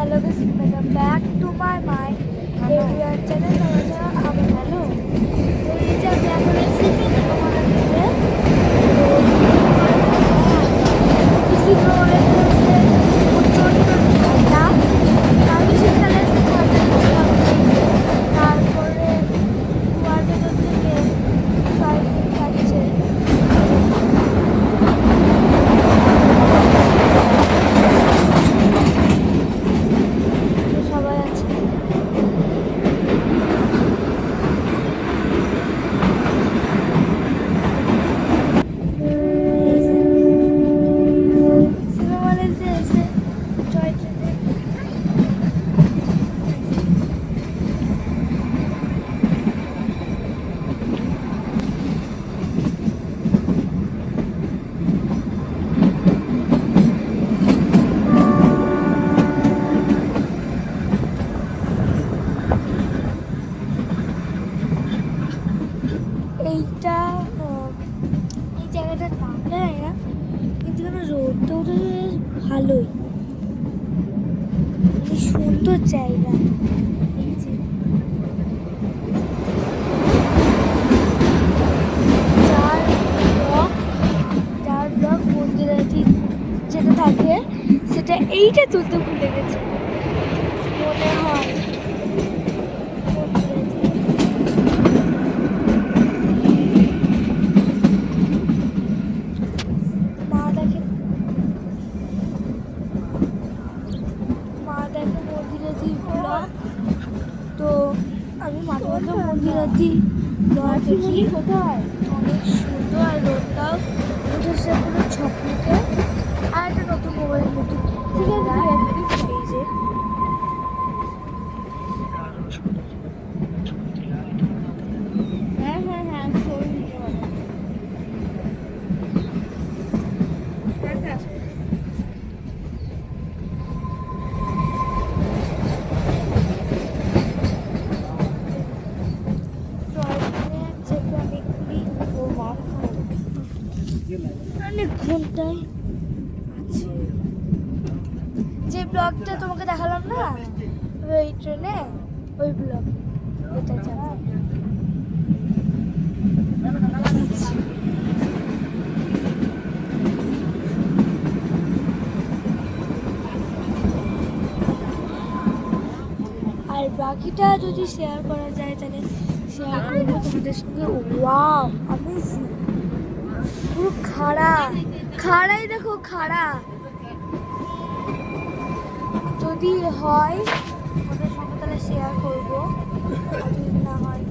Hello guys, welcome back to my everyone channel. আমার hello এই যে আমি এখন এসেছি তোমাদের দিকে কিছু করে দিয়েছে উত্তরটা আমি সেখানে এসে তারপরে কুয়ার ভেতর থেকে কয়েকদিন কাটছে সবাই আছে। এইটা এই জায়গাটার নামটা জানি না, কিন্তু রোডটা ওটা ভালোই, মানে সুন্দর জায়গা। এই যে চার ব্লক মন্দিরাতি যেটা থাকে সেটা এইটা তুলতে ভুলে গেছে মনে হয়। তো আমি মাঝে মাঝে মন্দিরাতি দেখি, অনেক সুন্দর। আর রোডটাও উঠেছে পুরো ছকমুখে। আর একটা নতুন মোবাইল নতুন এই যে অনেক ঘন্টায় আছে যে ব্লগটা তোমাকে দেখালাম না ওই ট্রেনে, ওই ব্লগ এটা যাবে। আর বাকিটা যদি শেয়ার করা যায় তাহলে শেয়ার করবো তোমাদের সঙ্গে। ওয়াও অ্যামেজিং, পুরো খাড়াই দেখো, খাড়া। যদি হয় ওদের সঙ্গে তাহলে শেয়ার করবো, যদি না হয়